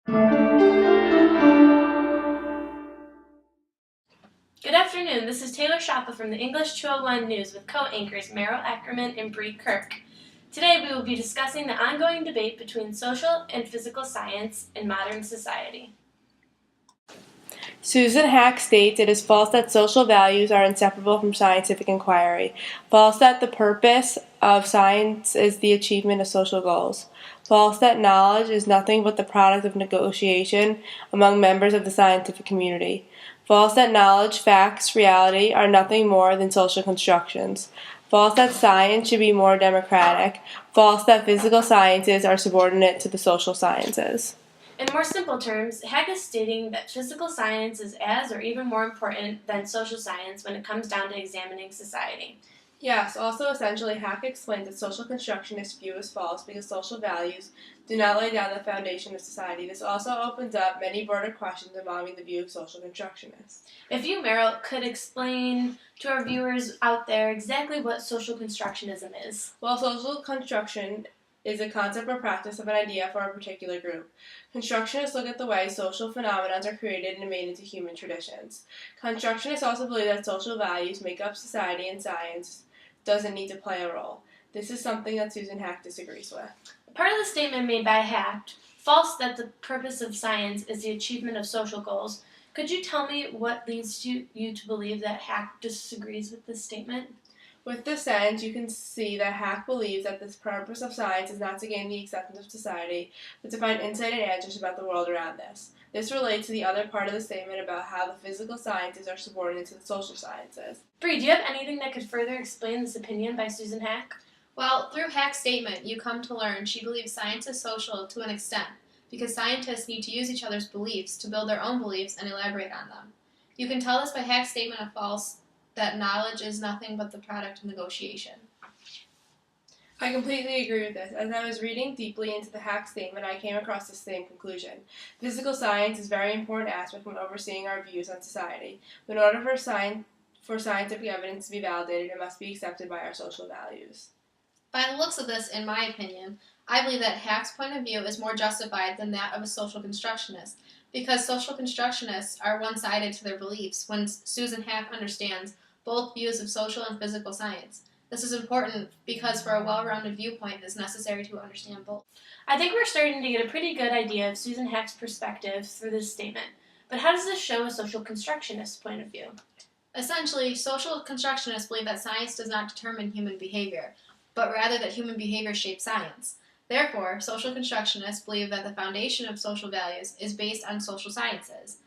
Good afternoon. This is Taylor Schappa from the English 201 News with co-anchors Meryl Ackerman and Bree Kirk. Today we will be discussing the ongoing debate between social and physical science in modern society. Susan Haack states it is false that social values are inseparable from scientific inquiry. False that the purpose of science is the achievement of social goals. False that knowledge is nothing but the product of negotiation among members of the scientific community. False that knowledge, facts, reality are nothing more than social constructions. False that science should be more democratic. False that physical sciences are subordinate to the social sciences. In more simple terms, Haack is stating that physical science is as or even more important than social science when it comes down to examining society. Yes, also essentially Haack explains that social constructionist view is false because social values do not lay down the foundation of society. This also opens up many broader questions involving the view of social constructionists. If you, Meryl, could explain to our viewers out there exactly what social constructionism is. Well, social construction is a concept or practice of an idea for a particular group. Constructionists look at the way social phenomena are created and made into human traditions. Constructionists also believe that social values make up society and science doesn't need to play a role. This is something that Susan Haack disagrees with. Part of the statement made by Haack, false that the purpose of science is the achievement of social goals. Could you tell me what leads you to believe that Haack disagrees with this statement? With this sentence, you can see that Haack believes that the purpose of science is not to gain the acceptance of society, but to find insight and answers about the world around us. This relates to the other part of the statement about how the physical sciences are subordinate to the social sciences. Bree, do you have anything that could further explain this opinion by Susan Haack? Well, through Haack's statement, you come to learn she believes science is social to an extent, because scientists need to use each other's beliefs to build their own beliefs and elaborate on them. You can tell this by Haack's statement of false that knowledge is nothing but the product of negotiation. I completely agree with this. As I was reading deeply into the Haack statement, I came across the same conclusion. Physical science is a very important aspect when overseeing our views on society. But in order for scientific evidence to be validated, it must be accepted by our social values. By the looks of this, in my opinion, I believe that Haack's point of view is more justified than that of a social constructionist, because social constructionists are one-sided to their beliefs when Susan Haack understands both views of social and physical science. This is important because for a well-rounded viewpoint, it is necessary to understand both. I think we're starting to get a pretty good idea of Susan Haack's perspective through this statement. But how does this show a social constructionist point of view? Essentially, social constructionists believe that science does not determine human behavior, but rather that human behavior shapes science. Therefore, social constructionists believe that the foundation of social values is based on social sciences,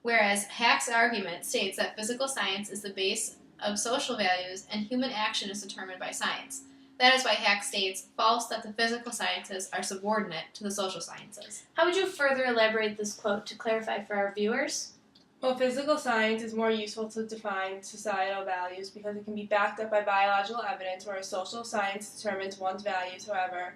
whereas Haack's argument states that physical science is the base of social values and human action is determined by science. That is why Haack states, false that the physical sciences are subordinate to the social sciences. How would you further elaborate this quote to clarify for our viewers? Well, physical science is more useful to define societal values because it can be backed up by biological evidence, whereas social science determines one's values. However,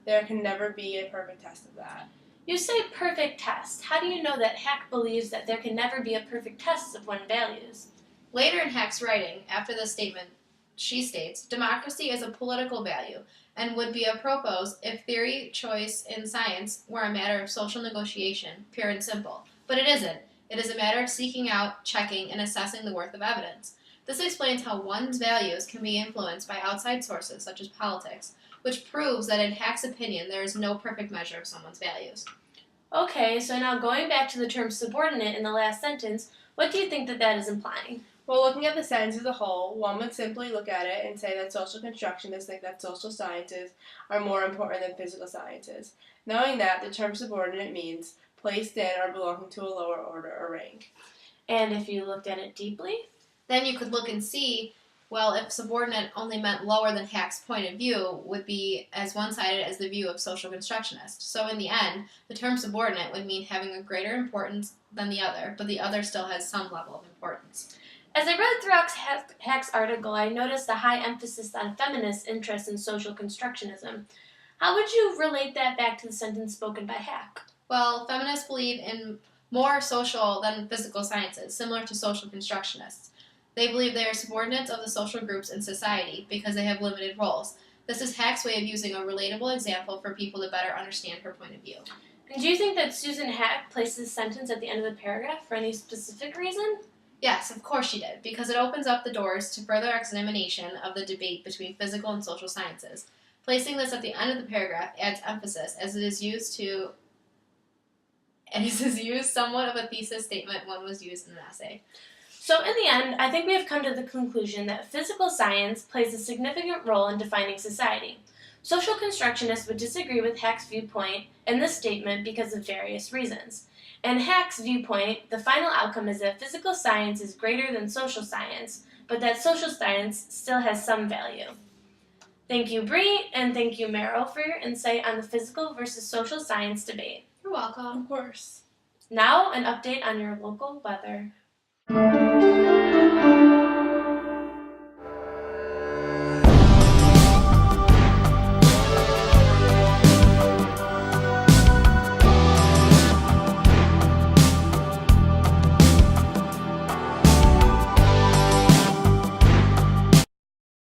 there can never be a perfect test of that. You say perfect test. How do you know that Haack believes that there can never be a perfect test of one's values? Later in Haack's writing, after this statement, she states, democracy is a political value and would be apropos if theory choice in science were a matter of social negotiation, pure and simple. But it isn't. It is a matter of seeking out, checking, and assessing the worth of evidence. This explains how one's values can be influenced by outside sources, such as politics, which proves that in Haack's opinion, there is no perfect measure of someone's values. Okay, so now going back to the term subordinate in the last sentence, what do you think that is implying? Well, looking at the sentence as a whole, one would simply look at it and say that social constructionists think that social sciences are more important than physical sciences. Knowing that, the term subordinate means placed in or belonging to a lower order or rank. And if you looked at it deeply? Then you could look and see, well, if subordinate only meant lower than Haack's point of view, would be as one-sided as the view of social constructionists. So in the end, the term subordinate would mean having a greater importance than the other, but the other still has some level of importance. As I read throughout Haack's article, I noticed a high emphasis on feminist interest in social constructionism. How would you relate that back to the sentence spoken by Haack? Well, feminists believe in more social than physical sciences, similar to social constructionists. They believe they are subordinates of the social groups in society because they have limited roles. This is Haack's way of using a relatable example for people to better understand her point of view. And do you think that Susan Haack placed this sentence at the end of the paragraph for any specific reason? Yes, of course she did, because it opens up the doors to further examination of the debate between physical and social sciences. Placing this at the end of the paragraph adds emphasis, as it is used somewhat of a thesis statement when was used in an essay. So in the end, I think we have come to the conclusion that physical science plays a significant role in defining society. Social constructionists would disagree with Haack's viewpoint in this statement because of various reasons. In Haack's viewpoint, the final outcome is that physical science is greater than social science, but that social science still has some value. Thank you, Bree, and thank you, Meryl, for your insight on the physical versus social science debate. You're welcome. Of course. Now, an update on your local weather.